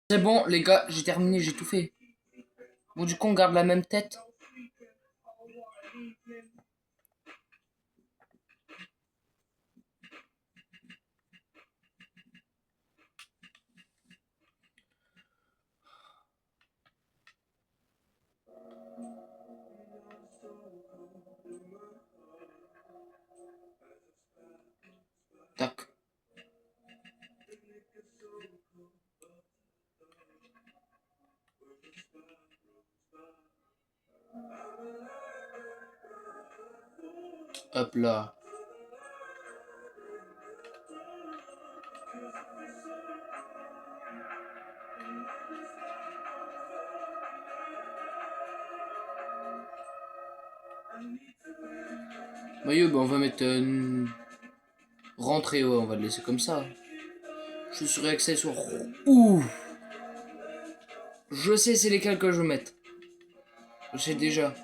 C'est bon, les gars, j'ai terminé, j'ai tout fait. Bon, du coup, on garde la même tête. Tac. Hop là. Maillot, bah, on va mettre rentrée, ouais, on va le laisser comme ça. Je suis accessoire. Ouh. Je sais c'est lesquels que je vais mettre. Je sais déjà.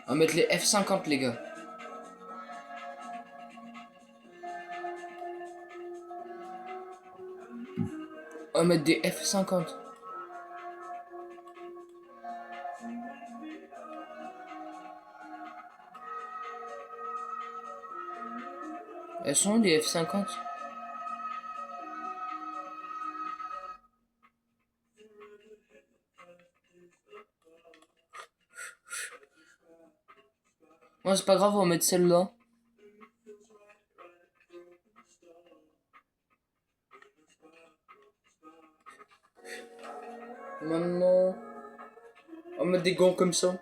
On va mettre les F50, les gars. On va mettre des F50. Elles sont où, les F50? Ouais, c'est pas grave, on va mettre celle-là. Maintenant, on va mettre des gants comme ça.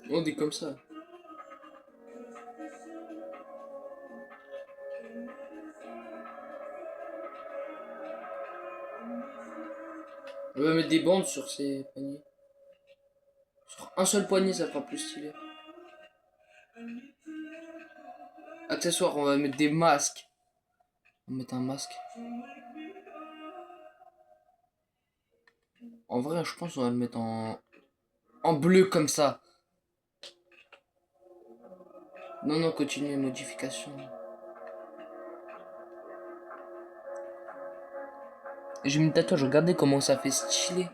On dit comme ça. On va mettre des bandes sur ces poignets. Sur un seul poignet, ça fera plus stylé. Accessoires, on va mettre des masques. On va mettre un masque. En vrai, je pense qu'on va le mettre en bleu comme ça. Non, non, continuez, modification. J'ai mis le tatouage, regardez comment ça fait stylé.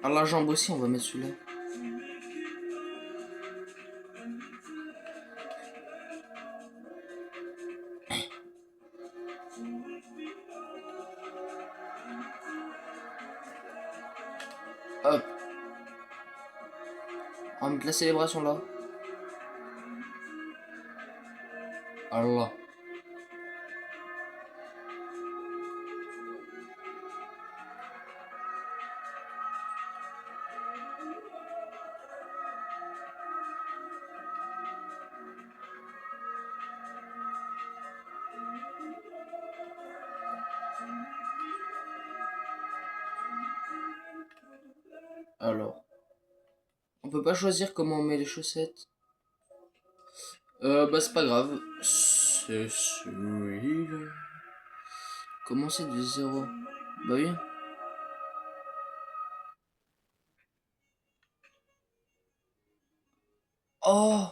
À la jambe aussi, on va mettre celui-là. Hop. On va mettre la célébration là. Allah. Alors. On peut pas choisir comment on met les chaussettes. Bah c'est pas grave. C'est celui-là. Commencer de zéro. Bah oui. Oh.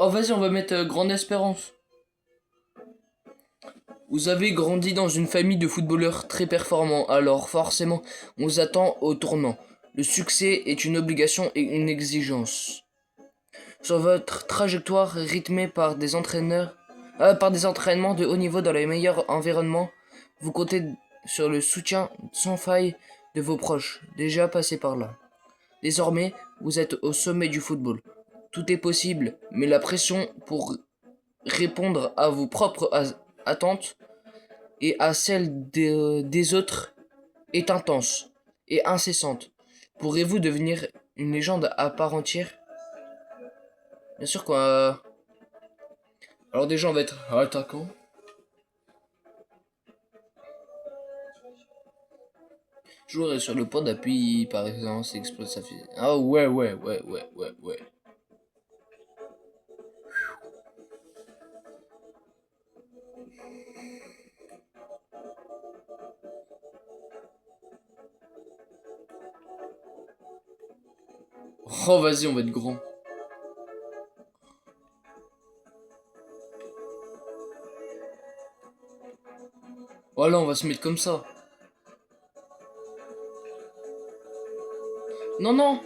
Oh vas-y, on va mettre Grande Espérance. Vous avez grandi dans une famille de footballeurs très performants, alors forcément, on vous attend au tournant. Le succès est une obligation et une exigence. Sur votre trajectoire rythmée par des entraînements de haut niveau dans les meilleurs environnements, vous comptez sur le soutien sans faille de vos proches, déjà passés par là. Désormais, vous êtes au sommet du football. Tout est possible, mais la pression pour répondre à vos propres attentes et à celles des autres est intense et incessante. Pourrez-vous devenir une légende à part entière? Bien sûr quoi. Alors déjà on va être attaquant. Joueur est sur le point d'appui par exemple, c'est explose ça fait. Ah ouais ouais ouais ouais ouais ouais. Oh, vas-y, on va être grand. Voilà, on va se mettre comme ça. Non, non.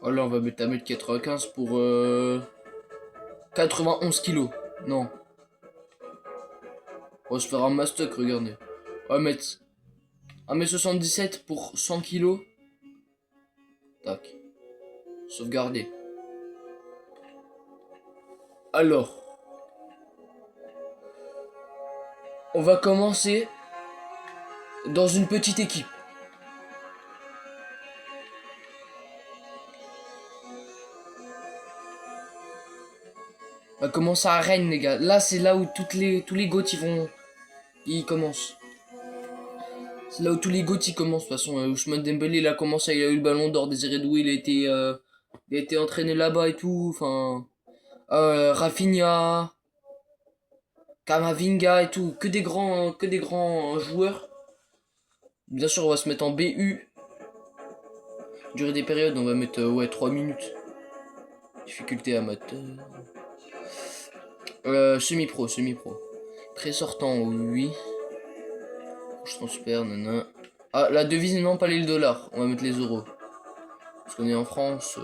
Voilà, on va mettre à 1m95 pour 91 kilos. Non. On va se faire un mastoc, regardez. On va mettre 1m77 pour 100 kilos. Tac. Sauvegarder. Alors. On va commencer dans une petite équipe. On va commencer à Rennes, les gars. Là, c'est là où tous les GOAT ils commencent. C'est là où tous les GOAT ils commencent. De toute façon, Ousmane Dembélé, il a commencé, il a eu le ballon d'or. Désiré Doué, il a été entraîné là-bas et tout. Enfin, Rafinha, Kamavinga et tout. Que des grands joueurs. Bien sûr, on va se mettre en BU. Durée des périodes, on va mettre ouais, 3 minutes. Difficulté amateur. Semi-pro, semi-pro. Très sortant, oui. Je transfère, nana. Ah, la devise, non, pas les dollars. On va mettre les euros. Parce qu'on est en France.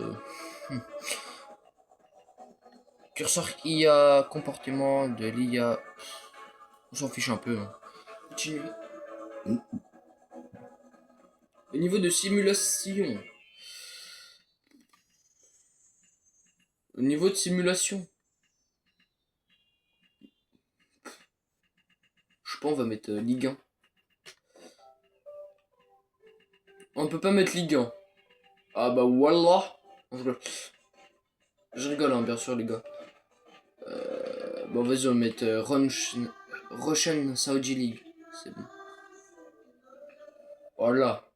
Curseur IA, comportement de l'IA. On s'en fiche un peu. Hein. Continue. Au niveau de simulation. Au niveau de simulation. Je sais pas, on va mettre Ligue 1. On peut pas mettre Ligue 1. Ah bah wallah. Je rigole, hein, bien sûr, les gars. Bon, vas-y, on va mettre Russian Saudi League. C'est bon. Voilà.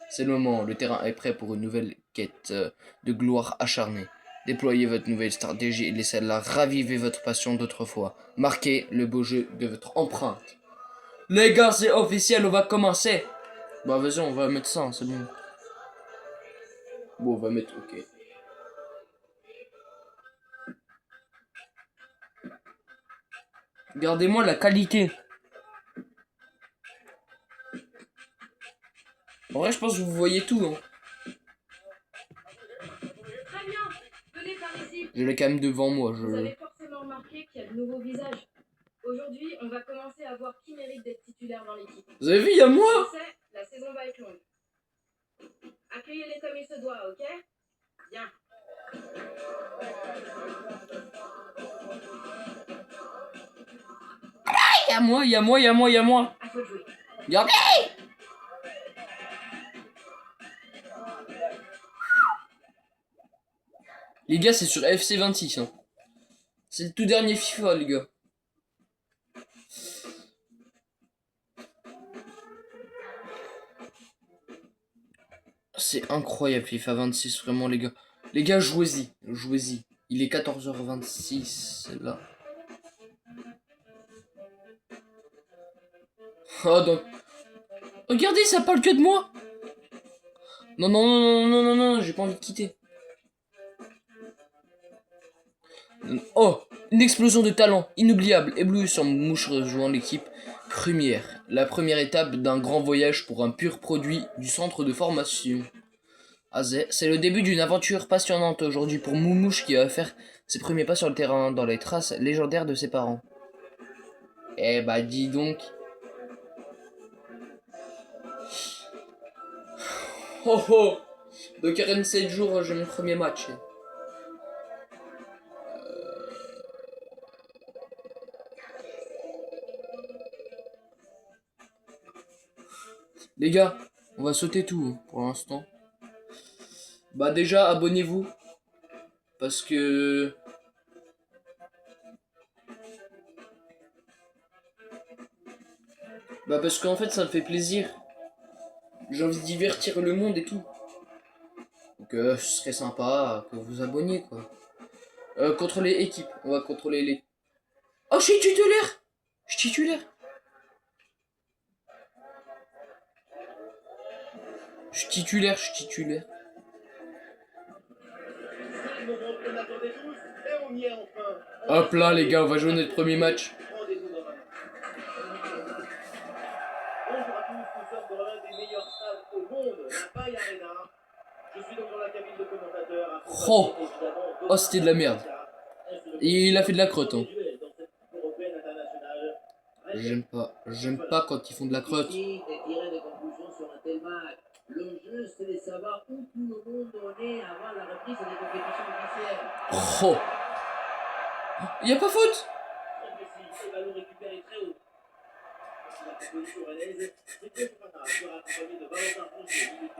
C'est le moment. Le terrain est prêt pour une nouvelle quête de gloire acharnée. Déployez votre nouvelle stratégie et laissez-la raviver votre passion d'autrefois. Marquez le beau jeu de votre empreinte. Les gars, c'est officiel, on va commencer. Bah vas-y, on va mettre ça, hein, c'est bon. Bon, on va mettre OK. Regardez-moi la qualité. En vrai, je pense que vous voyez tout. Hein. Très bien, venez par ici. Je l'ai quand même devant moi. Vous avez forcément remarqué qu'il y a de nouveaux visages. Aujourd'hui, on va commencer à voir qui mérite d'être titulaire dans l'équipe. Vous avez vu, il y a moi. Je sais, la saison va être longue. Accueillez-les comme il se doit, ok? Bien. Il y a moi, il y a moi, il y a moi, il y a moi. À toi de jouer. Regardez. Les gars, c'est sur FC26. Hein. C'est le tout dernier FIFA, les gars. C'est incroyable, FIFA 26, vraiment, les gars. Les gars, jouez-y. Jouez-y. Il est 14h26, là. Oh, donc... Regardez, ça parle que de moi. Non, non, non, non, non, non, non, j'ai pas envie de quitter. Oh, une explosion de talent, inoubliable, éblouissant Mouche rejoint l'équipe première. La première étape d'un grand voyage pour un pur produit du centre de formation. Azé, c'est le début d'une aventure passionnante aujourd'hui pour Moumouche qui va faire ses premiers pas sur le terrain dans les traces légendaires de ses parents. Eh bah dis donc. Oh oh. Donc 47 jours, j'ai mon premier match. Les gars, on va sauter tout pour l'instant. Bah déjà, abonnez-vous. Parce que... Bah parce qu'en fait ça me fait plaisir. J'ai envie de divertir le monde et tout. Donc ce serait sympa que vous vous abonniez quoi. Contrôler équipe. On va contrôler les... Oh je suis titulaire. Je suis titulaire. Je suis titulaire, je suis titulaire. Hop là les gars, on va jouer notre premier match. Bonjour à tous, nous sommes dans l'un des meilleurs stades au monde, la Bay Arena. Je suis donc dans la cabine de commentateur. Oh, oh c'était de la merde. Et il a fait de la crotte. Hein. J'aime pas quand ils font de la crotte. Le jeu, c'est de savoir où tout le monde en est avant la reprise des compétitions officielles. Oh, il y a pas faute. Le ballon récupéré très haut.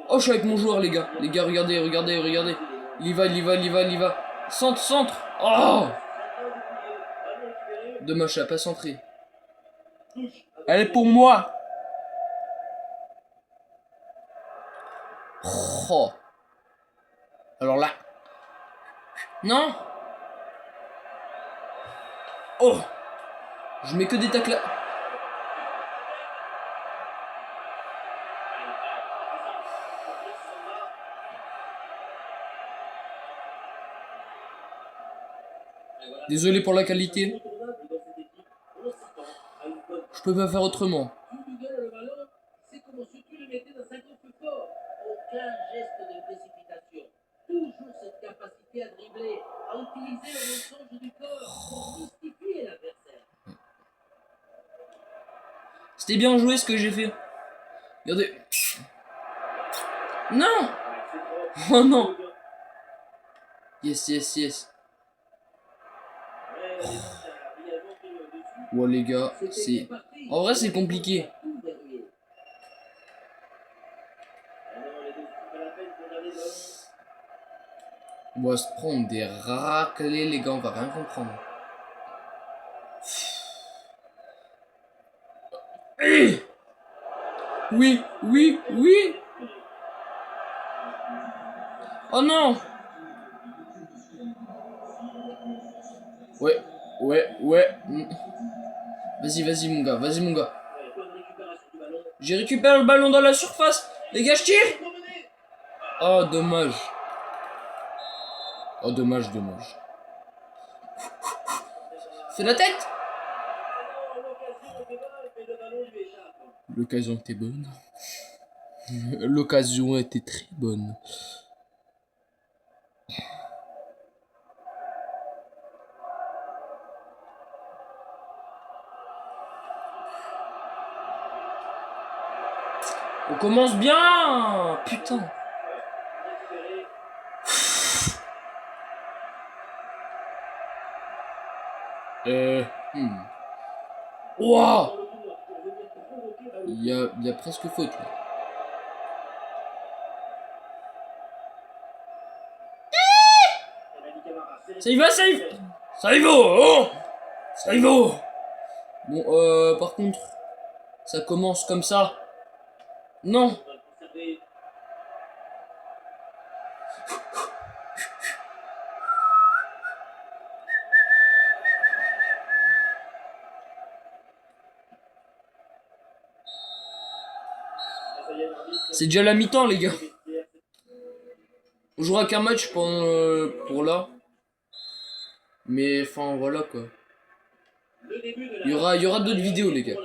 Oh, je suis avec mon joueur, les gars. Les gars, regardez, regardez, regardez. Il y va, il y va, il y va, il y va. Centre, centre. Oh, dommage, elle a pas centré. Elle est pour moi. Oh. Alors là. Non. Oh. Je mets que des tacles. Désolé pour la qualité. Je peux pas faire autrement. C'est comme si tu le mettais dans 50 plus fort. Aucun geste de précipitation. Toujours cette capacité à dribbler, à utiliser le mensonge du corps pour mystifier l'adversaire. C'était bien joué ce que j'ai fait. Regardez. Non. Oh non. Yes, yes, yes. Ouais les gars, c'est... En vrai c'est compliqué. On va se prendre des raclés les gars, on va rien comprendre. Oui, oui, oui. Oh non. Ouais, ouais, ouais. Vas-y, vas-y mon gars, vas-y mon gars. J'ai récupéré le ballon dans la surface. Les gars, je tire. Oh, dommage. Oh, dommage, dommage. Fais la tête. L'occasion était bonne. L'occasion était très bonne. On commence bien. Putain. Wow. Il y a presque faute là. Ça y va, ça y va. Ça y va, oh. Ça y va. Bon, par contre, ça commence comme ça. Non. C'est déjà la mi-temps, les gars. On jouera qu'un match pour là. Mais enfin, voilà quoi. Il y aura d'autres vidéos, les gars.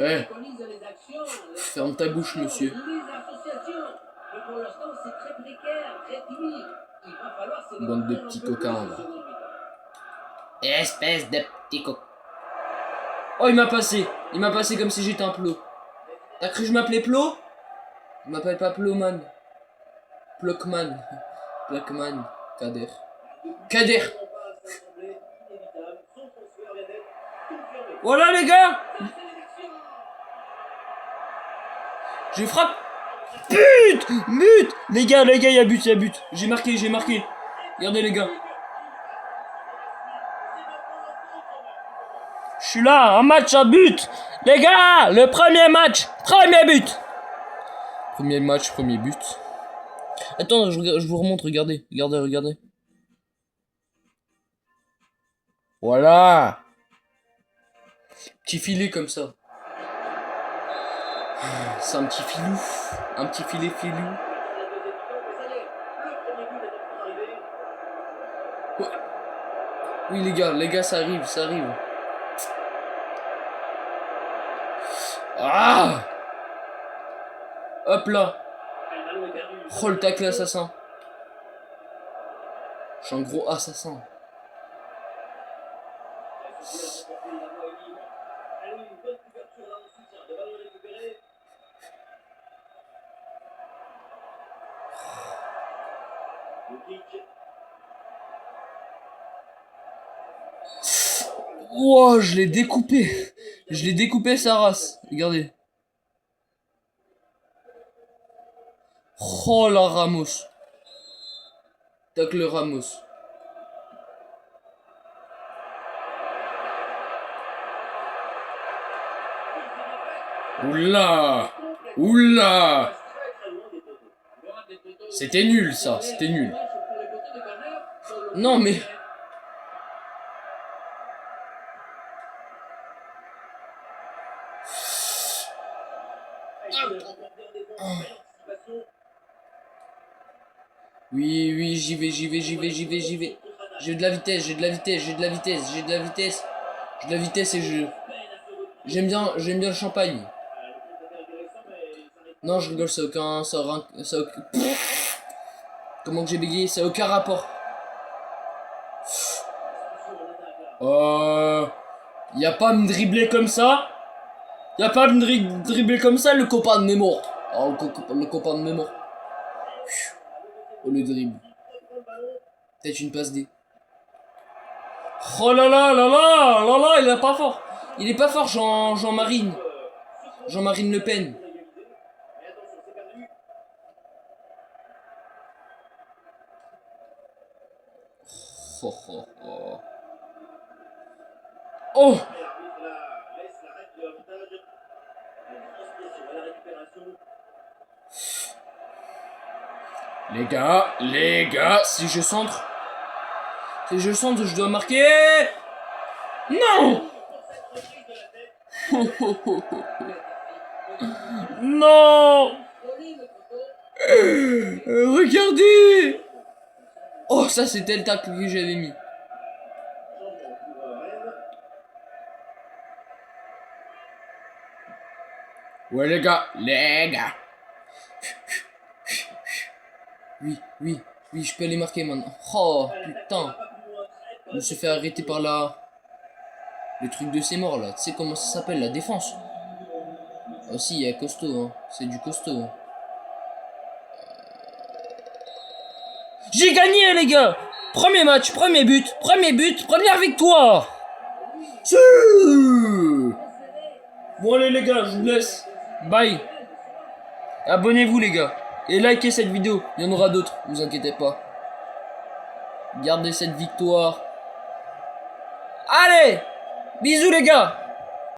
Eh, ferme ta bouche, monsieur. Bande de petits coquins, là. Espèce de petit coquin. Oh, il m'a passé. Il m'a passé comme si j'étais un plot. T'as cru que je m'appelais Plot? Je m'appelle pas Plowman. Plockman. Plockman. Kader. Kader. Voilà les gars. Je frappe. But. But. Les gars, il y a but, il y a but. J'ai marqué, j'ai marqué. Regardez les gars. Je suis là, un match à but. Les gars, le premier match, premier but. Premier match, premier but. Attends, je vous remontre, regardez, regardez. Voilà. Petit filet comme ça. C'est un petit filou. Un petit filet filou. Ouais. Oui les gars, ça arrive. Ah! Hop là. Oh le tacle assassin. Je suis un gros assassin. Wow, je l'ai découpé. Je l'ai découpé sa race. Regardez. Oh la Ramos. Tacle Ramos. Oula. Oula. C'était nul ça, c'était nul. Non mais... Oui, j'y vais. J'ai de la vitesse et je... J'aime bien le champagne. Non, je rigole, ça a aucun... Comment que j'ai bégayé? Ça a aucun rapport. Y a pas à me dribbler comme ça. Le copain de mémoire. Oh, le copain de mémoire. Oh, le dribble. Peut-être une passe D. Oh là là, il est pas fort. Il est pas fort, Jean-Marine. Jean-Marine Le Pen. Oh. Les gars, si je centre, je dois marquer. Non. Non. Regardez. Oh, ça c'était le tacle que j'avais mis. Ouais les gars. Oui, je peux les marquer maintenant. Oh putain. Je me suis fait arrêter par là. Le truc de ces morts là. Tu sais comment ça s'appelle, la défense. Ah si, il y a costaud, hein. C'est du costaud. Hein. J'ai gagné les gars. Premier match, premier but, première victoire. Bon allez les gars, je vous laisse. Bye. Abonnez-vous les gars. Et likez cette vidéo. Il y en aura d'autres, vous inquiétez pas. Gardez cette victoire. Allez. Bisous les gars.